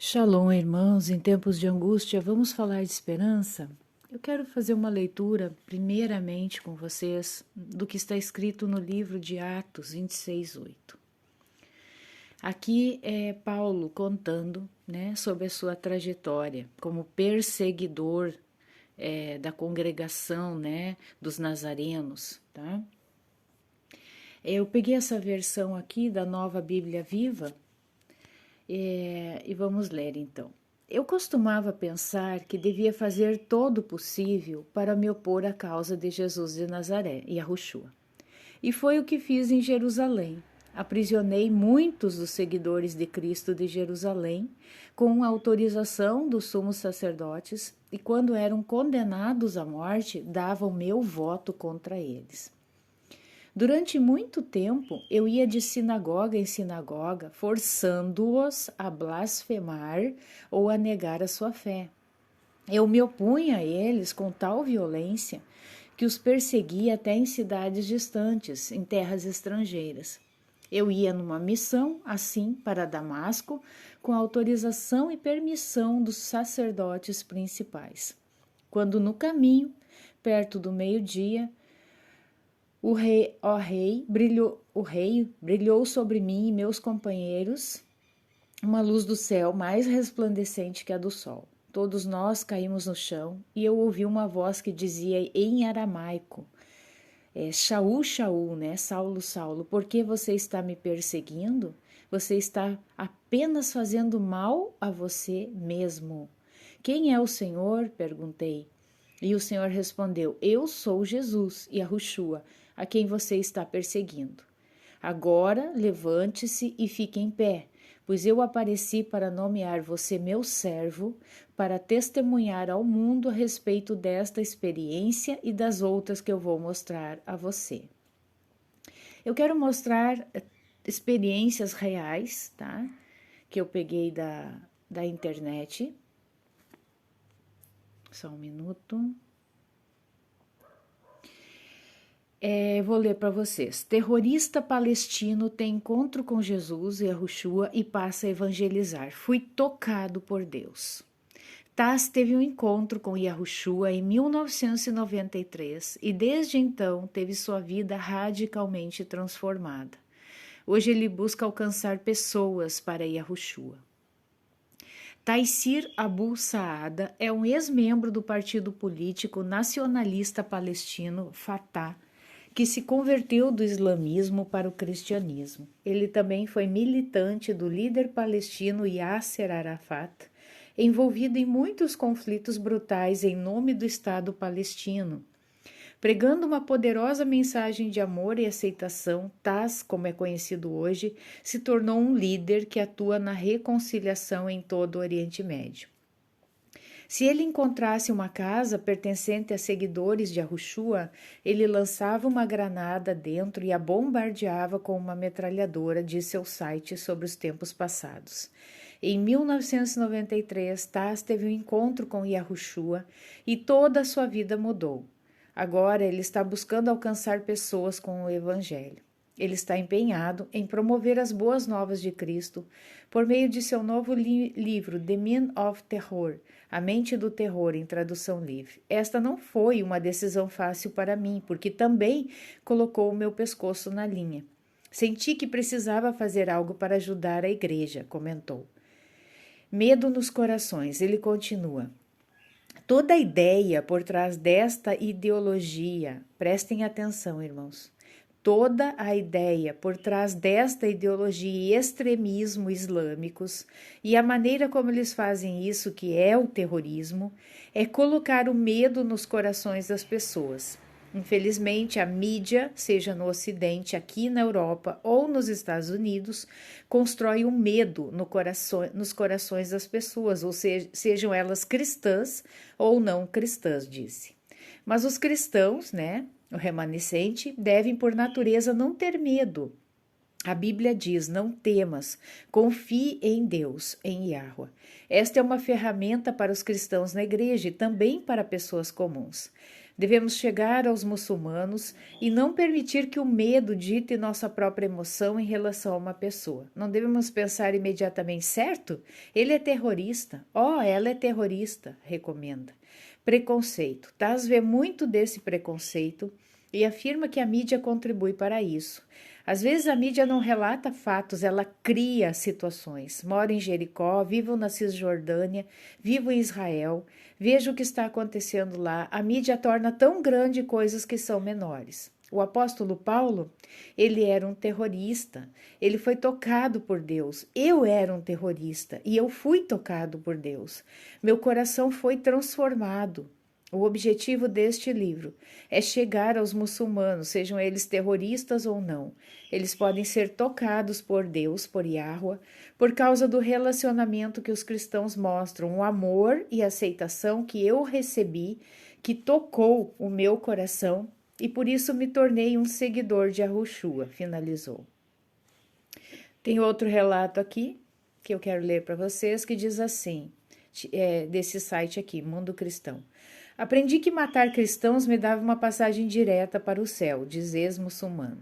Shalom, irmãos, em tempos de angústia, vamos falar de esperança? Eu quero fazer uma leitura, primeiramente com vocês, do que está escrito no livro de Atos 26:8. Aqui é Paulo contando, sobre a sua trajetória como perseguidor da congregação, dos nazarenos, tá? Eu peguei essa versão aqui da Nova Bíblia Viva e vamos ler então. Eu costumava pensar que devia fazer todo o possível para me opor à causa de Jesus de Nazaré e Yahushua. E foi o que fiz em Jerusalém. Aprisionei muitos dos seguidores de Cristo de Jerusalém com a autorização dos sumos sacerdotes e, quando eram condenados à morte, dava o meu voto contra eles. Durante muito tempo, eu ia de sinagoga em sinagoga, forçando-os a blasfemar ou a negar a sua fé. Eu me opunha a eles com tal violência que os perseguia até em cidades distantes, em terras estrangeiras. Eu ia numa missão, assim, para Damasco, com autorização e permissão dos sacerdotes principais. Quando no caminho, perto do meio-dia, o rei brilhou sobre mim e meus companheiros uma luz do céu mais resplandecente que a do sol. Todos nós caímos no chão e eu ouvi uma voz que dizia em aramaico, Shaul, Shaul, Saulo, Saulo, por que você está me perseguindo? Você está apenas fazendo mal a você mesmo. Quem é o Senhor? Perguntei. E o Senhor respondeu, eu sou Jesus, Yahushua, a quem você está perseguindo. Agora levante-se e fique em pé, pois eu apareci para nomear você meu servo, para testemunhar ao mundo a respeito desta experiência e das outras que eu vou mostrar a você. Eu quero mostrar experiências reais, tá? Que eu peguei da internet. Só um minuto. Vou ler para vocês. Terrorista palestino tem encontro com Jesus e Yahushua e passa a evangelizar. Fui tocado por Deus. Taz teve um encontro com Yahushua em 1993 e desde então teve sua vida radicalmente transformada. Hoje ele busca alcançar pessoas para Yahushua. Taisir Abu Saada é um ex-membro do partido político nacionalista palestino Fatah, que se converteu do islamismo para o cristianismo. Ele também foi militante do líder palestino Yasser Arafat, envolvido em muitos conflitos brutais em nome do Estado palestino. Pregando uma poderosa mensagem de amor e aceitação, Taz, como é conhecido hoje, se tornou um líder que atua na reconciliação em todo o Oriente Médio. Se ele encontrasse uma casa pertencente a seguidores de Yahushua, ele lançava uma granada dentro e a bombardeava com uma metralhadora, diz seu site sobre os tempos passados. Em 1993, Taz teve um encontro com Yahushua e toda a sua vida mudou. Agora ele está buscando alcançar pessoas com o Evangelho. Ele está empenhado em promover as boas novas de Cristo por meio de seu novo livro, The Mind of Terror, A Mente do Terror, em tradução livre. Esta não foi uma decisão fácil para mim, porque também colocou o meu pescoço na linha. Senti que precisava fazer algo para ajudar a igreja, comentou. Medo nos corações, ele continua. Toda a ideia por trás desta ideologia, prestem atenção, irmãos, toda a ideia por trás desta ideologia e extremismo islâmicos e a maneira como eles fazem isso, que é o terrorismo, é colocar o medo nos corações das pessoas. Infelizmente, a mídia, seja no Ocidente, aqui na Europa ou nos Estados Unidos, constrói um medo nos corações das pessoas, ou seja, sejam elas cristãs ou não cristãs, disse. Mas os cristãos, o remanescente, devem por natureza não ter medo. A Bíblia diz, não temas, confie em Deus, em Yahweh. Esta é uma ferramenta para os cristãos na igreja e também para pessoas comuns. Devemos chegar aos muçulmanos e não permitir que o medo dite nossa própria emoção em relação a uma pessoa. Não devemos pensar imediatamente, certo? Ele é terrorista. Oh, ela é terrorista, recomenda. Preconceito. Taz vê muito desse preconceito e afirma que a mídia contribui para isso. Às vezes a mídia não relata fatos, ela cria situações. Moro em Jericó, vivo na Cisjordânia, vivo em Israel, vejo o que está acontecendo lá. A mídia torna tão grande coisas que são menores. O apóstolo Paulo, ele era um terrorista, ele foi tocado por Deus. Eu era um terrorista e eu fui tocado por Deus. Meu coração foi transformado. O objetivo deste livro é chegar aos muçulmanos, sejam eles terroristas ou não. Eles podem ser tocados por Deus, por Yahweh, por causa do relacionamento que os cristãos mostram, o amor e aceitação que eu recebi, que tocou o meu coração e por isso me tornei um seguidor de Yahushua, finalizou. Tem outro relato aqui que eu quero ler para vocês que diz assim, desse site aqui, Mundo Cristão. Aprendi que matar cristãos me dava uma passagem direta para o céu, diz ex-muçulmano.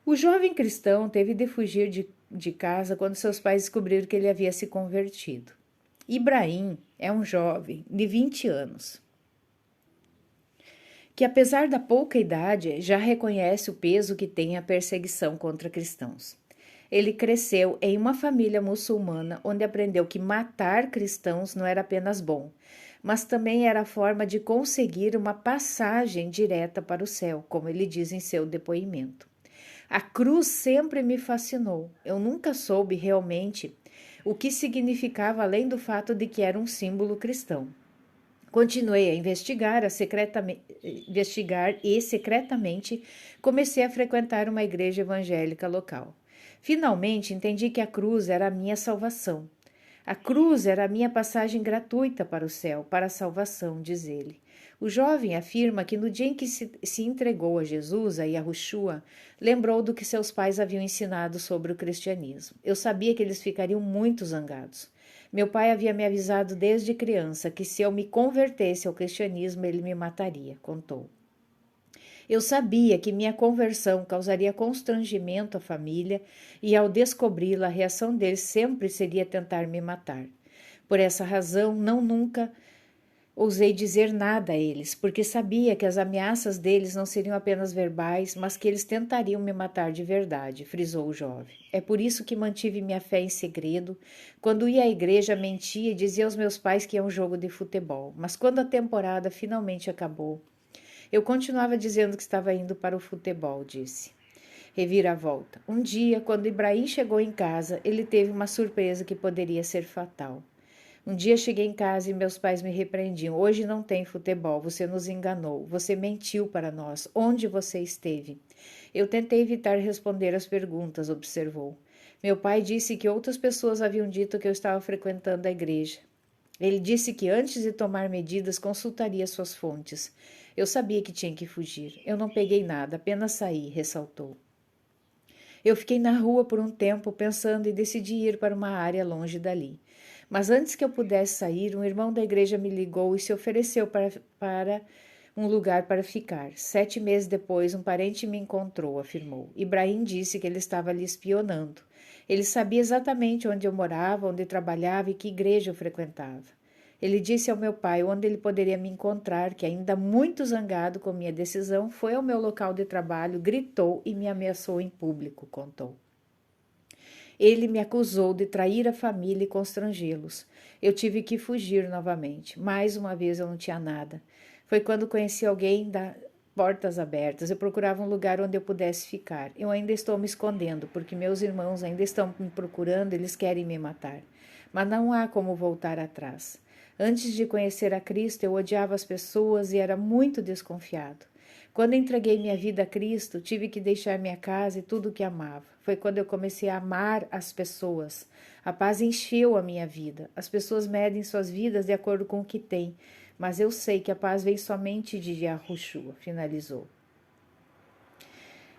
O jovem cristão teve de fugir de casa quando seus pais descobriram que ele havia se convertido. Ibrahim é um jovem de 20 anos, que apesar da pouca idade, já reconhece o peso que tem a perseguição contra cristãos. Ele cresceu em uma família muçulmana onde aprendeu que matar cristãos não era apenas bom, mas também era a forma de conseguir uma passagem direta para o céu, como ele diz em seu depoimento. A cruz sempre me fascinou. Eu nunca soube realmente o que significava além do fato de que era um símbolo cristão. Continuei a investigar e secretamente comecei a frequentar uma igreja evangélica local. Finalmente entendi que a cruz era a minha salvação. A cruz era a minha passagem gratuita para o céu, para a salvação, diz ele. O jovem afirma que no dia em que se entregou a Jesus, a Yahushua, lembrou do que seus pais haviam ensinado sobre o cristianismo. Eu sabia que eles ficariam muito zangados. Meu pai havia me avisado desde criança que se eu me convertesse ao cristianismo, ele me mataria, contou. Eu sabia que minha conversão causaria constrangimento à família e, ao descobri-la, a reação deles sempre seria tentar me matar. Por essa razão, nunca ousei dizer nada a eles, porque sabia que as ameaças deles não seriam apenas verbais, mas que eles tentariam me matar de verdade, frisou o jovem. É por isso que mantive minha fé em segredo. Quando ia à igreja, mentia e dizia aos meus pais que ia um jogo de futebol. Mas quando a temporada finalmente acabou, eu continuava dizendo que estava indo para o futebol, disse. Reviravolta. Um dia, quando Ibrahim chegou em casa, ele teve uma surpresa que poderia ser fatal. Um dia cheguei em casa e meus pais me repreendiam. Hoje não tem futebol, você nos enganou, você mentiu para nós. Onde você esteve? Eu tentei evitar responder as perguntas, observou. Meu pai disse que outras pessoas haviam dito que eu estava frequentando a igreja. Ele disse que antes de tomar medidas consultaria suas fontes. Eu sabia que tinha que fugir. Eu não peguei nada, apenas saí, ressaltou. Eu fiquei na rua por um tempo pensando e decidi ir para uma área longe dali. Mas antes que eu pudesse sair, um irmão da igreja me ligou e se ofereceu para um lugar para ficar. 7 meses depois, um parente me encontrou, afirmou. Ibrahim disse que ele estava ali espionando. Ele sabia exatamente onde eu morava, onde trabalhava e que igreja eu frequentava. Ele disse ao meu pai onde ele poderia me encontrar, que ainda muito zangado com minha decisão, foi ao meu local de trabalho, gritou e me ameaçou em público, contou. Ele me acusou de trair a família e constrangê-los. Eu tive que fugir novamente. Mais uma vez eu não tinha nada. Foi quando conheci alguém da portas abertas. Eu procurava um lugar onde eu pudesse ficar. Eu ainda estou me escondendo, porque meus irmãos ainda estão me procurando, eles querem me matar. Mas não há como voltar atrás. Antes de conhecer a Cristo, eu odiava as pessoas e era muito desconfiado. Quando entreguei minha vida a Cristo, tive que deixar minha casa e tudo o que amava. Foi quando eu comecei a amar as pessoas. A paz encheu a minha vida. As pessoas medem suas vidas de acordo com o que têm, mas eu sei que a paz vem somente de Yahushua, finalizou.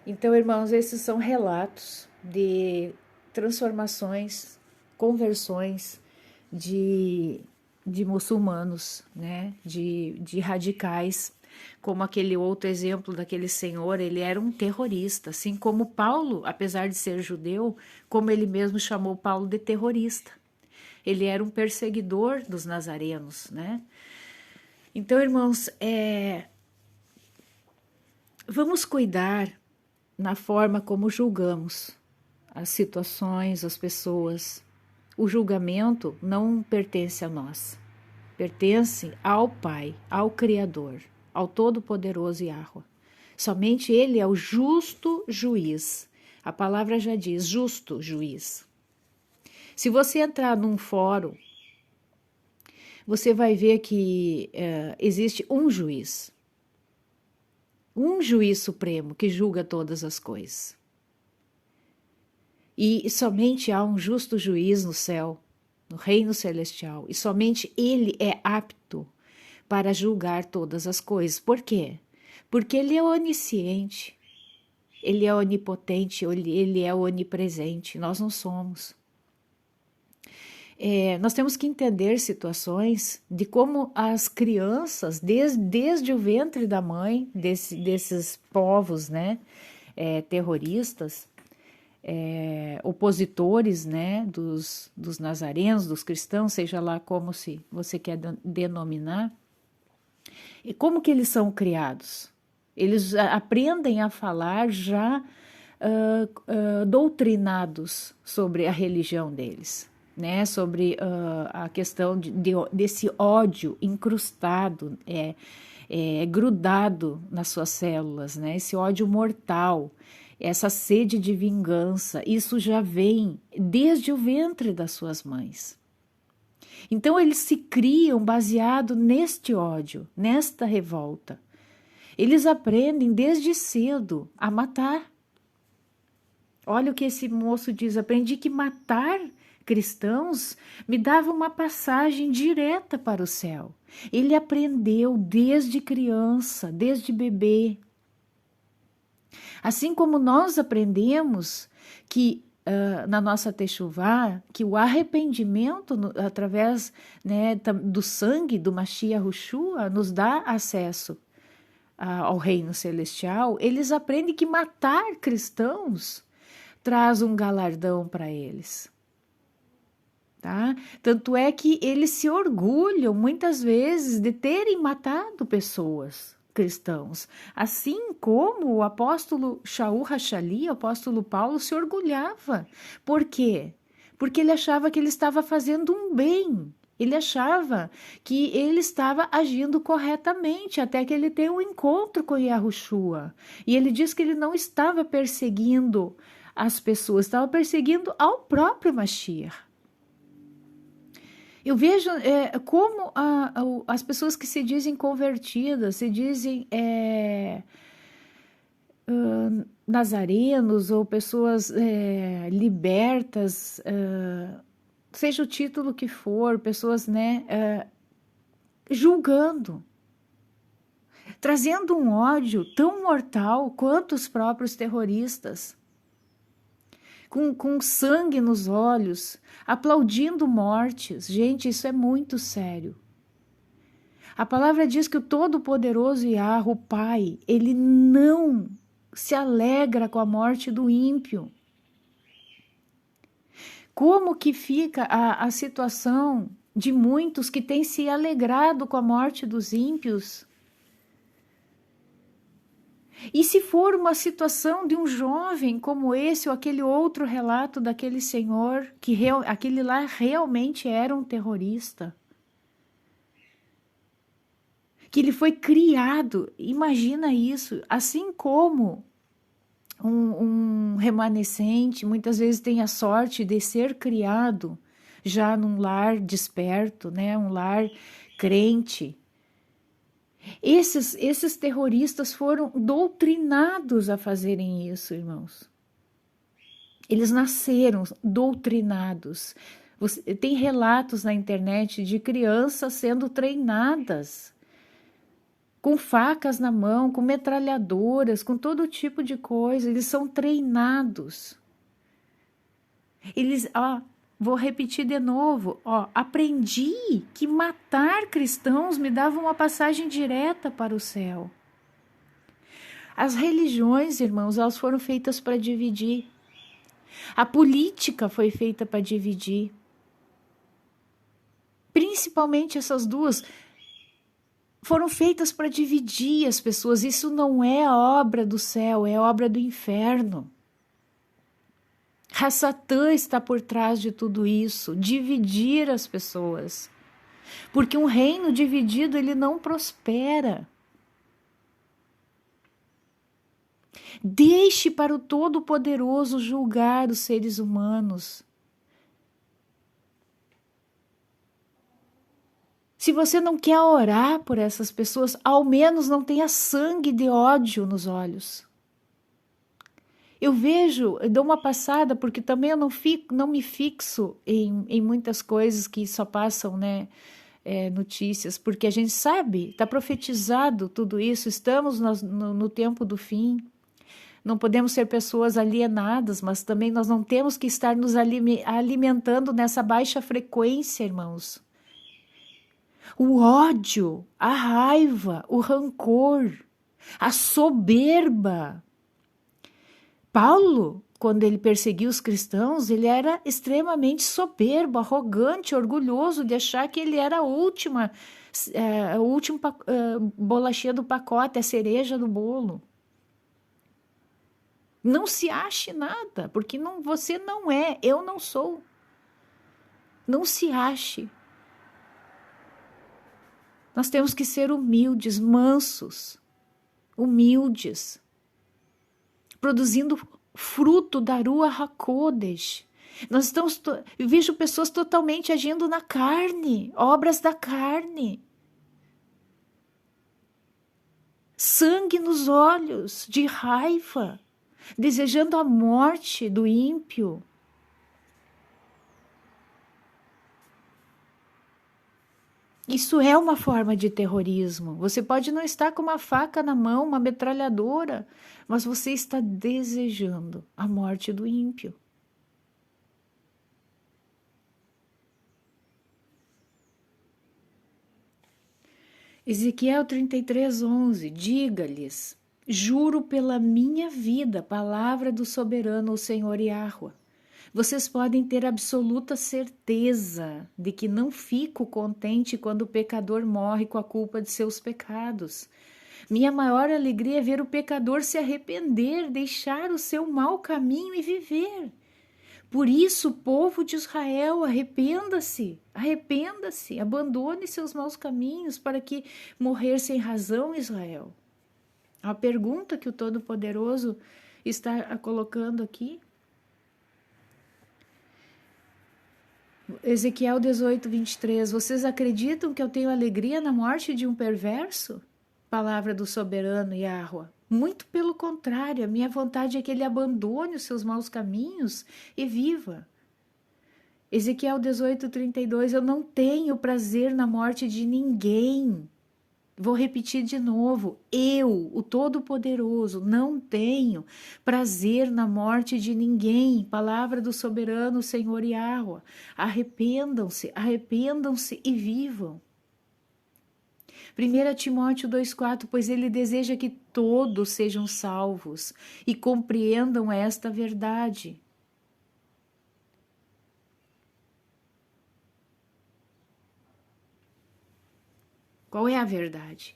Então, irmãos, esses são relatos de transformações, conversões de muçulmanos, né? de radicais Como aquele outro exemplo daquele senhor, ele era um terrorista, assim como Paulo, apesar de ser judeu, como ele mesmo chamou Paulo de terrorista. Ele era um perseguidor dos nazarenos, né? Então, irmãos, vamos cuidar na forma como julgamos as situações, as pessoas. O julgamento não pertence a nós, pertence ao Pai, ao Criador, ao Todo-Poderoso Yahweh. Somente Ele é o justo juiz. A palavra já diz justo juiz. Se você entrar num fórum, você vai ver que existe um juiz supremo que julga todas as coisas. E somente há um justo juiz no céu, no reino celestial, e somente ele é apto para julgar todas as coisas. Por quê? Porque ele é onisciente, ele é onipotente, ele é onipresente, nós não somos. Nós temos que entender situações de como as crianças, desde o ventre da mãe, desses povos, né, terroristas, opositores, né, dos nazarenos, dos cristãos, seja lá como se você quer denominar, e como que eles são criados? Eles aprendem a falar já doutrinados sobre a religião deles, né, sobre a questão desse ódio incrustado, grudado nas suas células, né, esse ódio mortal, essa sede de vingança, isso já vem desde o ventre das suas mães. Então eles se criam baseado neste ódio, nesta revolta. Eles aprendem desde cedo a matar. Olha o que esse moço diz: aprendi que matar cristãos me dava uma passagem direta para o céu. Ele aprendeu desde criança, desde bebê. Assim como nós aprendemos que na nossa Techuvá, que o arrependimento através, né, do sangue do Mashiach Hushua nos dá acesso ao reino celestial, eles aprendem que matar cristãos traz um galardão para eles. Tá? Tanto é que eles se orgulham muitas vezes de terem matado pessoas, cristãos, assim como o apóstolo Shaul Hashali, o apóstolo Paulo, se orgulhava. Por quê? Porque ele achava que ele estava fazendo um bem, ele achava que ele estava agindo corretamente, até que ele tem um encontro com Yahushua, e ele diz que ele não estava perseguindo as pessoas, estava perseguindo ao próprio Mashiach. Eu vejo como as pessoas que se dizem convertidas, se dizem nazarenos ou pessoas libertas, seja o título que for, pessoas, né, julgando, trazendo um ódio tão mortal quanto os próprios terroristas. Com sangue nos olhos, aplaudindo mortes. Gente, isso é muito sério. A palavra diz que o Todo-Poderoso Yahweh, o Pai, ele não se alegra com a morte do ímpio. Como que fica a situação de muitos que têm se alegrado com a morte dos ímpios? E se for uma situação de um jovem como esse ou aquele outro relato daquele senhor, que aquele lá realmente era um terrorista, que ele foi criado, imagina isso, assim como um remanescente muitas vezes tem a sorte de ser criado já num lar desperto, né, um lar crente. Esses terroristas foram doutrinados a fazerem isso, irmãos. Eles nasceram doutrinados. Tem relatos na internet de crianças sendo treinadas com facas na mão, com metralhadoras, com todo tipo de coisa. Eles são treinados. Vou repetir de novo, aprendi que matar cristãos me dava uma passagem direta para o céu. As religiões, irmãos, elas foram feitas para dividir. A política foi feita para dividir. Principalmente essas duas foram feitas para dividir as pessoas. Isso não é a obra do céu, é a obra do inferno. A Satã está por trás de tudo isso, dividir as pessoas. Porque um reino dividido, ele não prospera. Deixe para o Todo-Poderoso julgar os seres humanos. Se você não quer orar por essas pessoas, ao menos não tenha sangue de ódio nos olhos. Eu dou uma passada, porque também eu não me fixo em muitas coisas que só passam, né, notícias, porque a gente sabe, está profetizado tudo isso, estamos no tempo do fim. Não podemos ser pessoas alienadas, mas também nós não temos que estar nos alimentando nessa baixa frequência, irmãos. O ódio, a raiva, o rancor, a soberba. Paulo, quando ele perseguiu os cristãos, ele era extremamente soberbo, arrogante, orgulhoso de achar que ele era a última bolachinha do pacote, a cereja do bolo. Não se ache nada, porque você não é, eu não sou. Não se ache. Nós temos que ser humildes, mansos, humildes, produzindo fruto da Ruach HaKodesh. Eu vejo pessoas totalmente agindo na carne, obras da carne. Sangue nos olhos, de raiva, desejando a morte do ímpio. Isso é uma forma de terrorismo. Você pode não estar com uma faca na mão, uma metralhadora, mas você está desejando a morte do ímpio. Ezequiel 33:11, diga-lhes, juro pela minha vida, palavra do soberano, o Senhor Yahweh. Vocês podem ter absoluta certeza de que não fico contente quando o pecador morre com a culpa de seus pecados. Minha maior alegria é ver o pecador se arrepender, deixar o seu mau caminho e viver. Por isso, povo de Israel, arrependa-se, abandone seus maus caminhos para que morrer sem razão, Israel. A pergunta que o Todo-Poderoso está colocando aqui. Ezequiel 18:23, vocês acreditam que eu tenho alegria na morte de um perverso? Palavra do soberano Yahweh. Muito pelo contrário, a minha vontade é que ele abandone os seus maus caminhos e viva. Ezequiel 18:32, eu não tenho prazer na morte de ninguém. Vou repetir de novo, eu, o Todo-Poderoso, não tenho prazer na morte de ninguém. Palavra do soberano Senhor Yahweh. Arrependam-se e vivam. 1 Timóteo 2,4, pois ele deseja que todos sejam salvos e compreendam esta verdade. Qual é a verdade?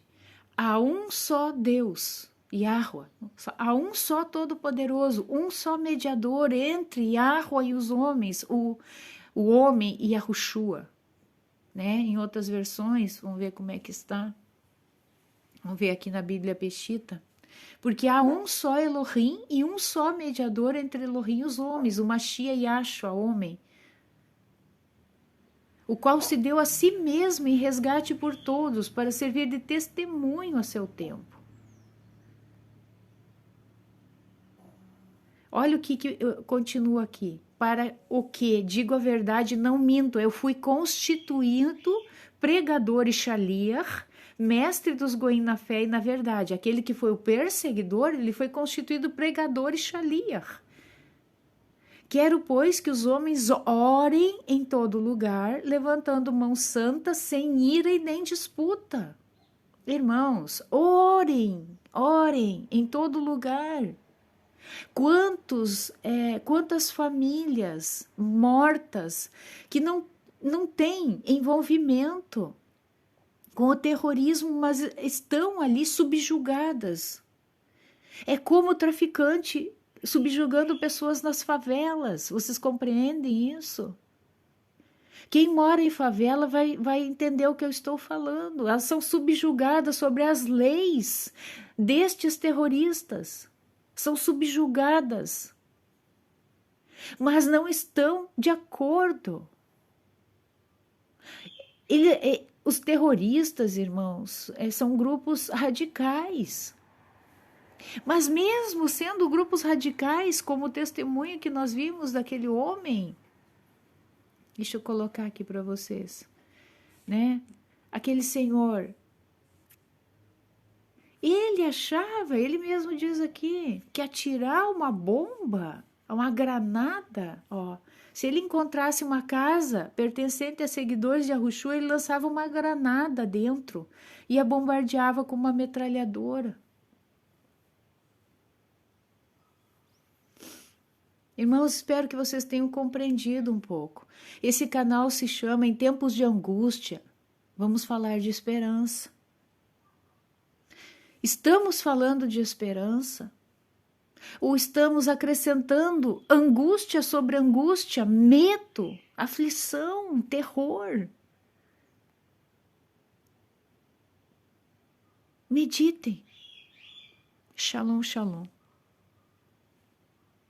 Há um só Deus, Yahweh, há um só Todo-Poderoso, um só mediador entre Yahweh e os homens, o homem e Yahushua. Né? Em outras versões, vamos ver como é que está. Vamos ver aqui na Bíblia Peshitta. Porque há um só Elohim e um só mediador entre Elohim e os homens, o Mashiach Yahshua, homem, o qual se deu a si mesmo em resgate por todos, para servir de testemunho a seu tempo. Olha o que continua aqui. Para o que, digo a verdade, não minto, eu fui constituído pregador e shaliach, mestre dos goim na fé e na verdade. Aquele que foi o perseguidor, ele foi constituído pregador e shaliach. Quero, pois, que os homens orem em todo lugar, levantando mãos santas, sem ira e nem disputa. Irmãos, orem em todo lugar. Quantas famílias mortas que não têm envolvimento com o terrorismo, mas estão ali subjugadas. É como o traficante subjugando pessoas nas favelas. Vocês compreendem isso? Quem mora em favela vai entender o que eu estou falando. Elas são subjugadas sobre as leis destes terroristas. São subjugadas. Mas não estão de acordo. Os terroristas, irmãos, são grupos radicais. Mas mesmo sendo grupos radicais, como o testemunho que nós vimos daquele homem, deixa eu colocar aqui para vocês, né? Aquele senhor, ele mesmo diz aqui, que atirar uma bomba, uma granada, ó, se ele encontrasse uma casa pertencente a seguidores de Arushu, ele lançava uma granada dentro e a bombardeava com uma metralhadora. Irmãos, espero que vocês tenham compreendido um pouco. Esse canal se chama Em Tempos de Angústia. Vamos falar de esperança. Estamos falando de esperança? Ou estamos acrescentando angústia sobre angústia, medo, aflição, terror? Meditem. Shalom, shalom.